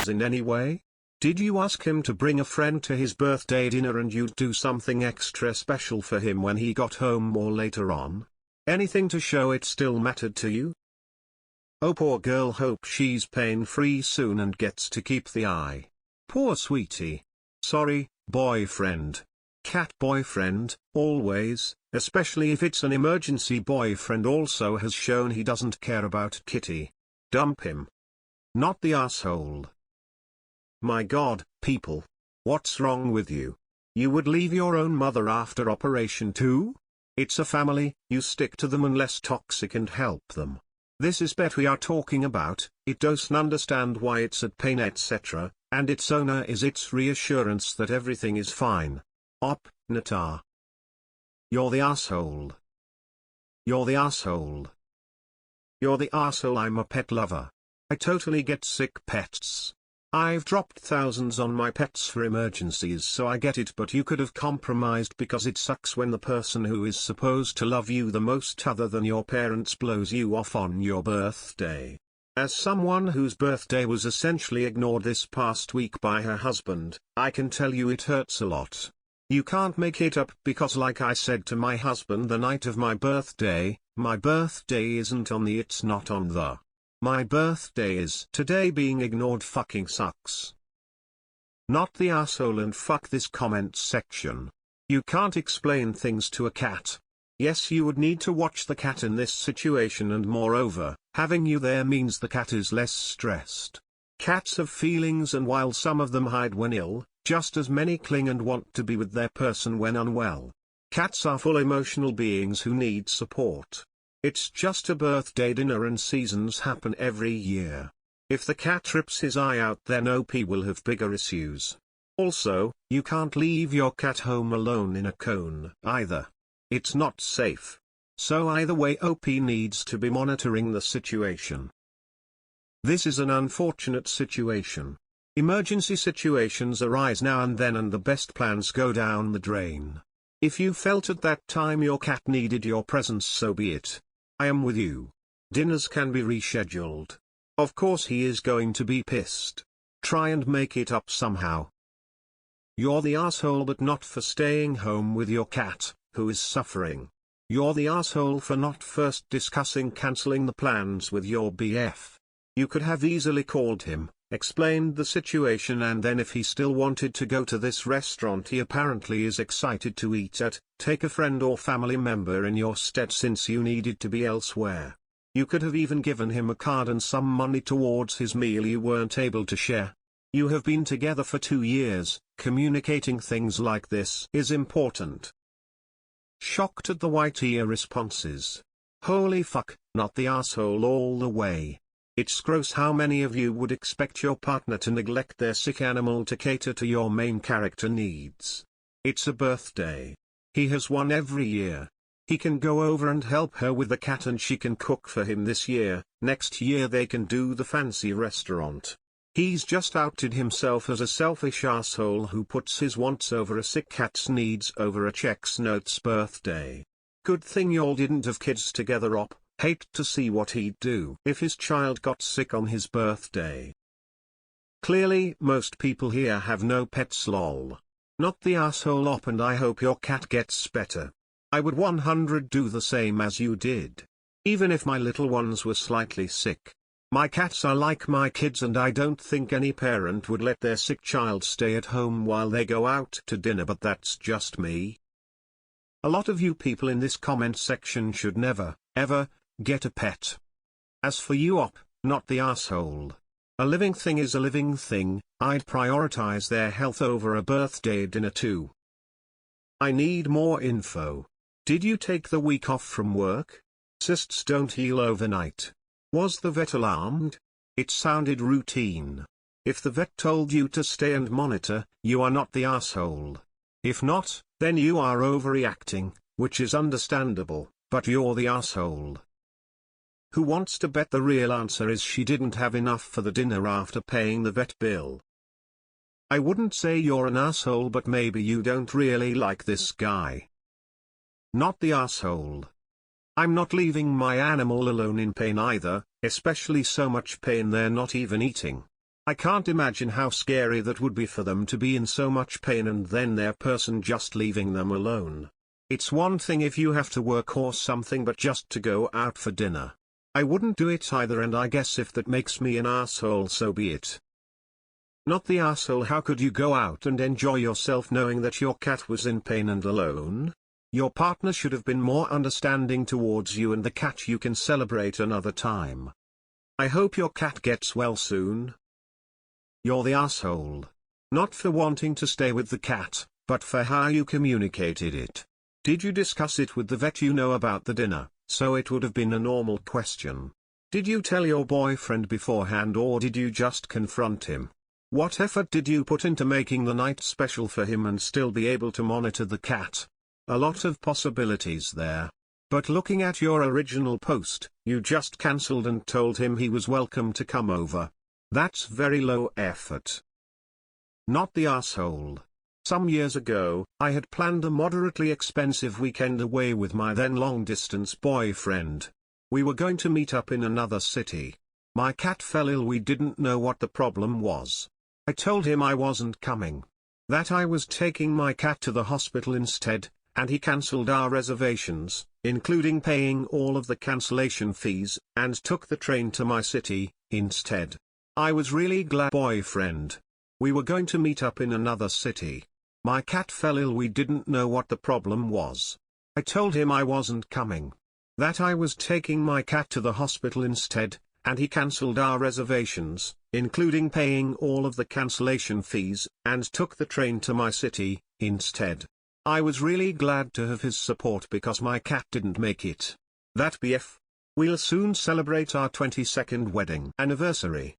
feelings in any way? Did you ask him to bring a friend to his birthday dinner and you'd do something extra special for him when he got home or later on? Anything to show it still mattered to you? Oh, poor girl, hope she's pain-free soon and gets to keep the eye. Poor sweetie. Sorry, boyfriend. Cat boyfriend, always, especially if it's an emergency. Boyfriend also has shown he doesn't care about kitty. Dump him. Not the asshole. My God, people. What's wrong with you? You would leave your own mother after operation too? It's a family, you stick to them unless toxic and help them. This is pet we are talking about, it doesn't understand why it's at pain etc., and its owner is its reassurance that everything is fine. Op, Natar. You're the asshole. You're the asshole. You're the asshole. I'm a pet lover. I totally get sick pets. I've dropped thousands on my pets for emergencies, so I get it, but you could have compromised because it sucks when the person who is supposed to love you the most other than your parents blows you off on your birthday. As someone whose birthday was essentially ignored this past week by her husband, I can tell you it hurts a lot. You can't make it up because, like I said to my husband the night of my birthday isn't on the, it's not on the. My birthday is today. Being ignored fucking sucks. Not the asshole. And fuck this comment section. You can't explain things to a cat. Yes, you would need to watch the cat in this situation, and moreover, having you there means the cat is less stressed. Cats have feelings, and while some of them hide when ill, just as many cling and want to be with their person when unwell. Cats are full emotional beings who need support. It's just a birthday dinner and seasons happen every year. If the cat rips his eye out, then OP will have bigger issues. Also, you can't leave your cat home alone in a cone either. It's not safe. So either way, OP needs to be monitoring the situation. This is an unfortunate situation. Emergency situations arise now and then, and the best plans go down the drain. If you felt at that time your cat needed your presence, so be it. I am with you. Dinners can be rescheduled. Of course he is going to be pissed. Try and make it up somehow. You're the asshole, but not for staying home with your cat, who is suffering. You're the asshole for not first discussing cancelling the plans with your BF. You could have easily called him, explained the situation, and then if he still wanted to go to this restaurant he apparently is excited to eat at, take a friend or family member in your stead since you needed to be elsewhere. You could have even given him a card and some money towards his meal you weren't able to share. You have been together for 2 years, communicating things like this is important. Shocked at the AITA responses. Holy fuck, not the asshole all the way. It's gross how many of you would expect your partner to neglect their sick animal to cater to your main character needs. It's a birthday. He has one every year. He can go over and help her with the cat, and she can cook for him this year. Next year they can do the fancy restaurant. He's just outed himself as a selfish asshole who puts his wants over a sick cat's needs over a checks notes birthday. Good thing y'all didn't have kids together, op. Hate to see what he'd do if his child got sick on his birthday. Clearly, most people here have no pets, lol. Not the asshole, op, and I hope your cat gets better. I would 100 do the same as you did. Even if my little ones were slightly sick. My cats are like my kids, and I don't think any parent would let their sick child stay at home while they go out to dinner, but that's just me. A lot of you people in this comment section should never, ever, get a pet. As for you, op, not the asshole. A living thing is a living thing. I'd prioritize their health over a birthday dinner too. I need more info. Did you take the week off from work? Cysts don't heal overnight. Was the vet alarmed? It sounded routine. If the vet told you to stay and monitor, you are not the asshole. If not, then you are overreacting, which is understandable, but you're the asshole. Who wants to bet the real answer is she didn't have enough for the dinner after paying the vet bill? I wouldn't say you're an asshole, but maybe you don't really like this guy. Not the asshole. I'm not leaving my animal alone in pain either, especially so much pain they're not even eating. I can't imagine how scary that would be for them to be in so much pain and then their person just leaving them alone. It's one thing if you have to work or something, but just to go out for dinner, I wouldn't do it either, and I guess if that makes me an asshole, so be it. Not the asshole. How could you go out and enjoy yourself knowing that your cat was in pain and alone? Your partner should have been more understanding towards you and the cat. You can celebrate another time. I hope your cat gets well soon. You're the asshole. Not for wanting to stay with the cat, but for how you communicated it. Did you discuss it with the vet you know about the dinner, so it would have been a normal question? Did you tell your boyfriend beforehand, or did you just confront him? What effort did you put into making the night special for him and still be able to monitor the cat? A lot of possibilities there. But looking at your original post, you just cancelled and told him he was welcome to come over. That's very low effort. Not the asshole. Some years ago, I had planned a moderately expensive weekend away with my then long-distance boyfriend. We were going to meet up in another city. My cat fell ill. We didn't know what the problem was. I told him I wasn't coming. That I was taking my cat to the hospital instead, and he cancelled our reservations, including paying all of the cancellation fees, and took the train to my city, instead. I was really glad, boyfriend. We were going to meet up in another city. My cat fell ill. We didn't know what the problem was. I told him I wasn't coming. That I was taking my cat to the hospital instead, and he cancelled our reservations, including paying all of the cancellation fees, and took the train to my city, instead. I was really glad to have his support because my cat didn't make it. That BF. We'll soon celebrate our 22nd wedding anniversary.